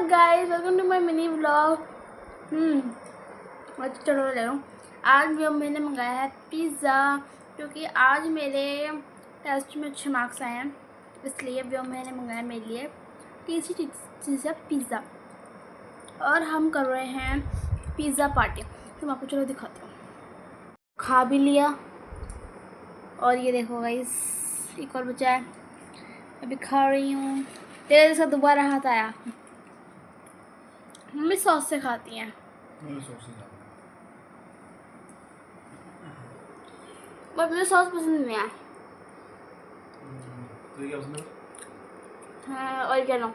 Guys, welcome to my mini vlog. चलो ले लो। आज भी मैंने मंगाया है पिज़्ज़ा, क्योंकि आज मेरे टेस्ट में अच्छे मार्क्स आए हैं, इसलिए वो मैंने मंगाया मेरे लिए टेस्टी चीज़ है पिज़्ज़ा। और हम कर रहे हैं पिज़्ज़ा पार्टी, तो मैं आपको चलो दिखाती हूँ। खा भी लिया और ये देखो गाइस, एक और बचा है, अभी खा रही हूँ। तेरे जैसा दोबारा हाथ आया। मम्मी सॉस से खाती हैं, बट मुझे सॉस पसंद नहीं है। तो क्या पसंद है? हाँ, और क्या लो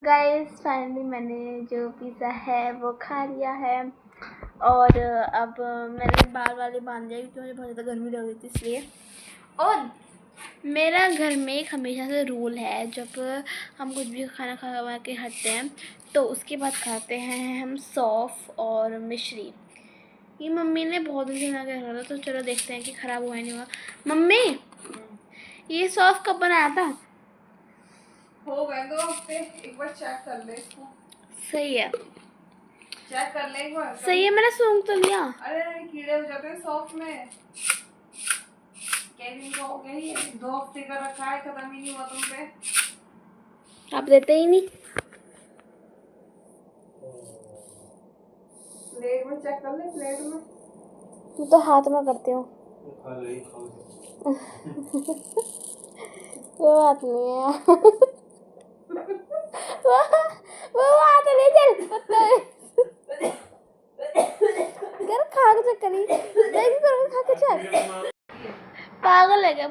गाइस, फाइनली मैंने जो पिज़्ज़ा है वो खा लिया है। और अब मैंने बाल वाले बांध दिया, क्योंकि मुझे बहुत ज़्यादा गर्मी लग रही थी इसलिए। और मेरा घर में एक हमेशा से रूल है, जब हम कुछ भी खाना खा के हटते हैं तो उसके बाद खाते हैं हम सौंफ और मिश्री। ये मम्मी ने बहुत दिन से कह रहा था, तो चलो देखते हैं कि ख़राब हुआ नहीं हुआ। मम्मी, ये सौंफ कब बनाया था? हो गए 2 हफ्ते, एक बार चेक कर ले इसको। सही है, चेक कर ले एक बार। सही है, मैंने सूंघ तो लिया। अरे कीड़े हो जाते हैं सॉफ्ट में। कैरी हो गया ये 2 हफ्ते का रखा है, खत्म ही नहीं हुआ तुम पे। आप देते ही नहीं। प्लेट में चेक कर ले, प्लेट में। मैं तो हाथ में करती हूँ। वो बात नहीं है। वो बात नहीं, चल कर खा के चेक करी, देख कर खा के चेक। पागल है क्या?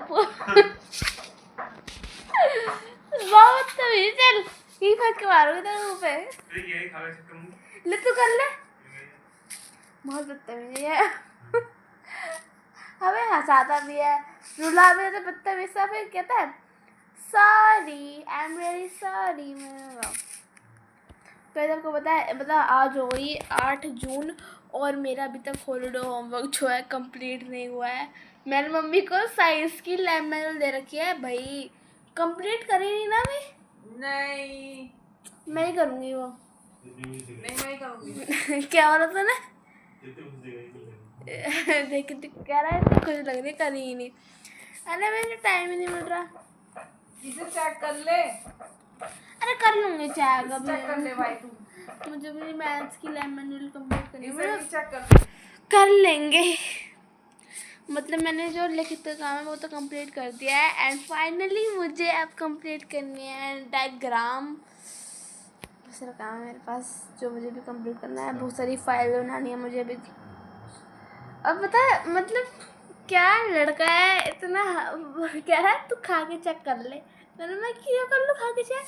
बहुत तभी चल ही फेंक के मारोगे तेरे मुंह पे। ले तू कर ले, बहुत बदतमीज है। हमें हंसाता भी है, रुला भी है, तो बदतमीज सा फिर कहता है sorry, I am really sorry. तो आपको बता आज हो गई 8 जून और मेरा अभी तक हॉलीडे होमवर्क जो है कंप्लीट नहीं हुआ है। मैंने मम्मी को साइंस की लैब मैनुअल दे रखी है, भाई कंप्लीट करी नहीं ना नहीं मैं ही करूँगी वो। नहीं, मैं ही करूँगी। क्या हो रहा था ना? देख तो कह रहा है, तो खुश लग रही, करी ही नहीं। अरे मेरे टाइम ही नहीं मिल रहा। इसे चेक कर ले। अरे कर लूँगी चेक, अभी चेक कर ले भाई तू। मुझे मेरी मैथ्स की लैब मैनुअल कंप्लीट करनी है। इसे चेक कर। कर लेंगे, मतलब मैंने जो लिखित काम है वो तो कंप्लीट कर दिया है। एंड फाइनली मुझे अब कंप्लीट करनी है डायग्राम। दूसरा काम है मेरे पास जो मुझे भी कंप्लीट करना है। बहुत सारी फाइल बनानी है मुझे भी। अब पता है मतलब क्या लड़का है इतना, कह रहा है तू खा के चेक कर ले। मैं क्यों कर लूँ खा के चेक,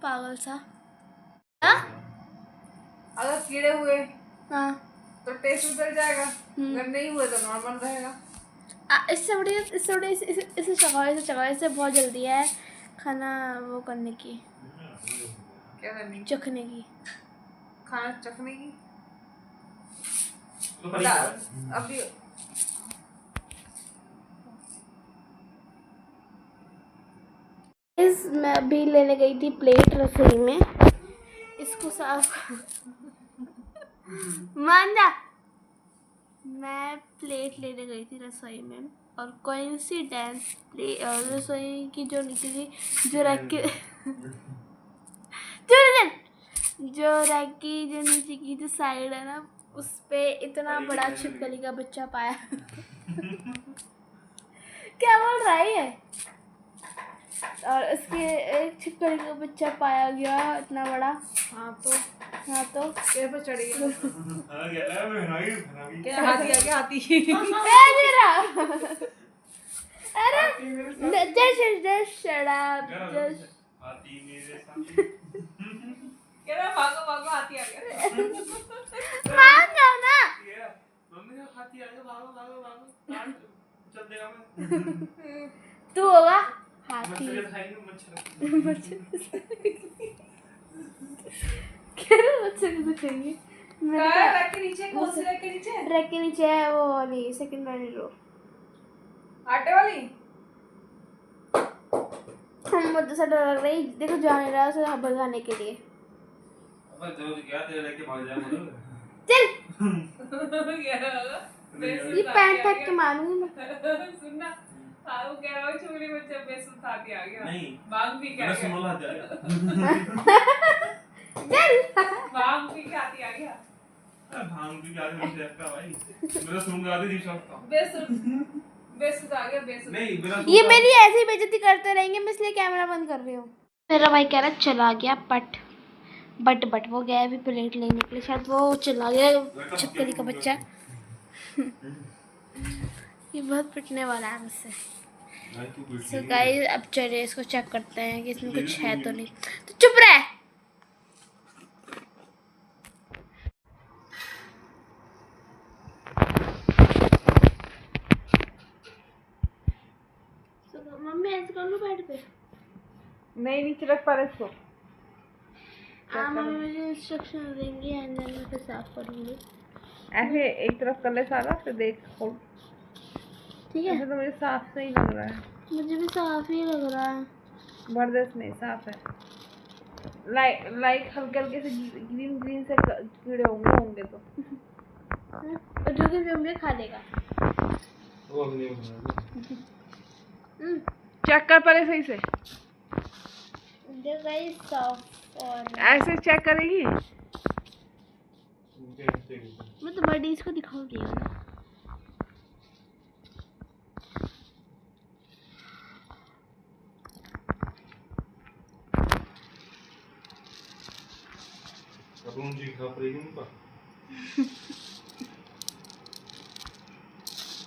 पागल सा। हाँ, अगर कीड़े हुए हाँ, तो टेस्ट उतर जाएगा, अगर नहीं हुए तो नॉर्मल रहेगा। इसे चबाओ, इससे बहुत जल्दी है खाना वो करने की, क्या करनी? चखने की। खाना चखने की। तो अभी मैं अभी लेने गई थी प्लेट रसोई में, इसको साफ मान जा। मैं प्लेट लेने गई थी रसोई में, और कोइंसिडेंस रसोई की जो नीचे थी, जो रैक की जो नीचे की जो साइड है ना, उस पे इतना बड़ा छिपकली का बच्चा पाया। क्या बोल रहा है? और उसके एक छिपकली का बच्चा पाया गया इतना बड़ा। हाँ तो कैसे पे चढ़ गया? क्या क्या हाथी आ गया? हाथी अरे just shut up, just हाथी मेरे सामने। कह रहा भागो भागो, हाथी आ गया। मान जाओ ना। मम्मी का हाथी आ गया, भागो भागो भागो, चल देगा मैं। तू होगा हाथी। मच्छर मच्छर दिखाएंगे। रैक के नीचे, कौन सी रैक के नीचे? रैक के नीचे है वो वाली सेकंड वाली रो। आटे वाली। मुझे से डर लग रही, देखो जा नहीं रहा उसे भगाने के लिए। अबे जो क्या तेरे लेके भाग जाए मुझे। चल क्या होगा? ये पैंट फेंक के मारूंगी मैं। सुनना, वो कह रहा है छोरी बच्चा बेसन खाती आ गया। नहीं भांग पी के आ मैं गया। सुनो ला जाएगा। भांग पी के आती आ गया। भांग भी क्या है शेफ का भाई, मेरा सुन गा दे जीव का बेसन आ गया बेसन। नहीं मेरा ये मेरी ऐसी बेइज्जती करते रहेंगे, मैं इसलिए कैमरा बंद कर रही हूँ। मेरा भाई कह रहा चला गया बट वो गया अभी प्लेट लेने के लिए, शायद वो चला गया छक्करी का बच्चा। ये बहुत पिटने वाला है मुझसे। सो गाइस अब चलिए इसको चेक करते हैं कि इसमें कुछ है तो नहीं। तो चुप रहे। मम्मी ऐसे कर लो बेड पे। नहीं नीचे रख पर इसको। मम्मी मुझे इंस्ट्रक्शन देंगी एंड देन मैं फिर साफ करूंगी। ऐसे एक तरफ कर ले सारा, फिर देख खोल। ठीक है, ऐसे तो मुझे साफ सही लग रहा है। मुझे भी साफ ही लग रहा है। जबरदस्त नहीं साफ है। लाइक हल्के हल्के से ग्रीन से कीड़े होंगे तो। और जो कि मम्मी खा लेगा। वो अगले में चेक कर पहले सही से। देखो गाइस साफ और ऐसे चेक करेगी। मैं तो बडीज को दिखाऊंगी। अपन जी खा पड़ेगी उनका।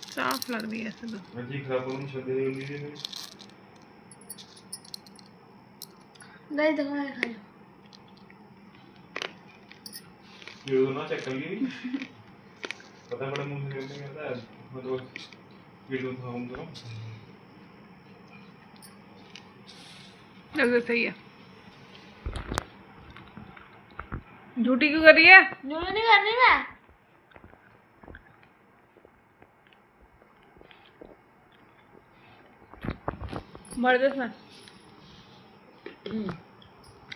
साफ लग रही है ऐसे तो। मैं जी खा करूँ शब्द ले लीजिए गाइस देखो मैं खा लूं। ये तो ना चेक कर ली पता पड़ा मुंह से निकलने आता है मतलब वीडियो था हम तो लग सही है। झूठी क्यों कर रही है? झूठी नहीं कर रही मैं। भर दे इसमें।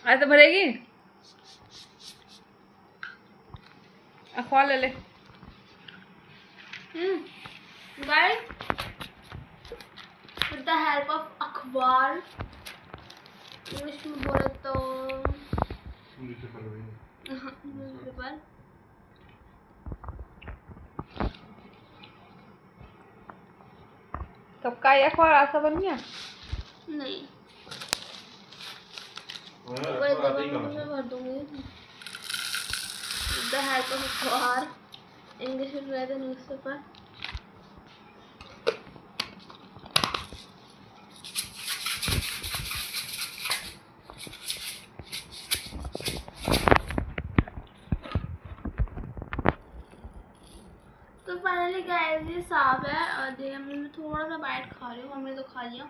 ऐसे भरेगी? अखबार ले ले। Guys with the help of अखबार, इंग्लिश में बोले तो न्यूज़पेपर वही न्यूज़पेपर। कब का ये अखबार आपका बन गया? नहीं हाँ कोई तो आते ही दवा कहाँ मैं से भर दूंगी। विद द हेल्प ऑफ अखबार, इंग्लिश में बोले तो न्यूज़पेपर। तो फाइनली गाइस ये साफ है और देखिए मैं थोड़ा सा बाइट खा रही हूँ, हमने तो खा लिया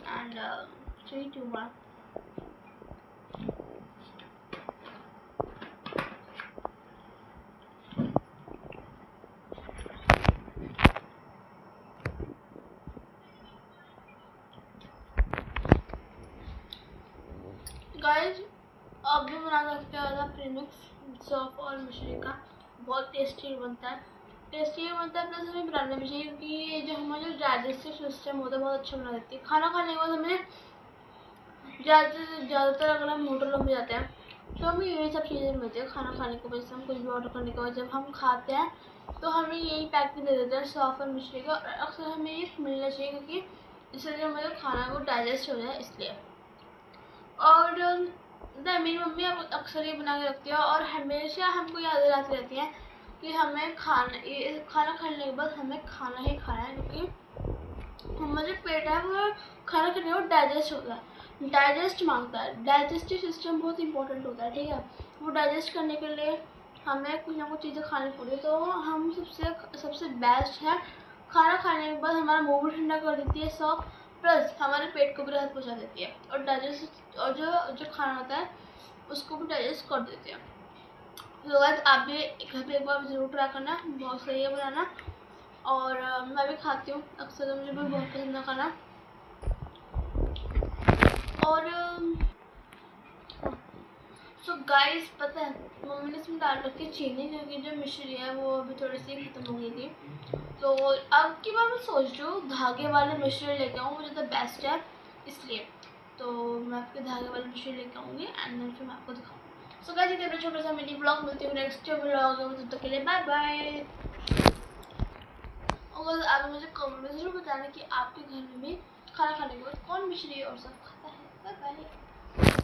एंड चाहिए ट्यूबर। गाइस अब भी बना सकते हो ऐसा प्रीमिक्स सौंफ और मिश्री का, बहुत टेस्टी बनता है। टेस्टी बनता है प्लस हमें बनाना भी चाहिए क्योंकि ये जो हमारा जो डाइजेस्टिव सिस्टम होता है बहुत अच्छा बना देती है। खाना खाने के बाद हमें ज़्यादातर अगर हम होटलों में जाते हैं तो हमें यही सब चीज़ें मिलती है। खाना खाने के बाद हम कुछ भी ऑर्डर करने के बाद जब हम खाते हैं तो हमें यही पैक दे देते हैं सौंफ और मिश्री का, और अक्सर हमें ये मिलना चाहिए क्योंकि इससे जो हमारा खाना है वो डाइजेस्ट हो जाए इसलिए। और मेरी मम्मी अक्सर ये बना के रखती है और हमेशा हमको याद दिलाती रहती है कि हमें खाना खाने के बाद हमें खाना ही खाना है क्योंकि हमारा जो पेट है वो खाना खाने के बाद डाइजेस्ट होता है, डाइजेस्ट मांगता है। डाइजेस्टिव सिस्टम बहुत इंपॉर्टेंट होता है, ठीक है। वो डाइजेस्ट करने के लिए हमें कुछ ना कुछ चीज़ें खानी पड़ी, तो हम सबसे बेस्ट है खाना खाने के बाद हमारा मुँह भी ठंडा कर देती है सौंफ, प्लस हमारे पेट को भी राहत पहुँचा देती है और डाइजेस्ट और जो खाना होता है उसको भी डाइजेस्ट कर देती है। तो गाइस आप भी घर पे एक बार ज़रूर ट्राई करना, बहुत सही है बनाना। और मैं भी खाती हूँ अक्सर, तो मुझे भी बहुत पसंद है खाना। और सो गाइस पता है मम्मी ने इसमें डाल रखी चीनी, क्योंकि जो मिश्री है वो अभी थोड़ी सी खत्म हो गई थी। तो अब की बार मैं सोच रही हूँ धागे वाले मिश्री लेके आऊँ, मुझे तो बेस्ट है इसलिए। तो मैं आपके धागे वाले मिश्री लेके आऊँगी एंड देन फिर मैं आपको दिखाऊँ। सो गाइस ये छोटा सा मिनी ब्लॉग, मिलती हूँ नेक्स्ट ब्लॉग में, तब तक के लिए बाय बाय। और आप मुझे कमेंट में ज़रूर बताना कि आपके घर में भी खाना खाने के बाद कौन मिश्री और सब खाता है। Bye bye.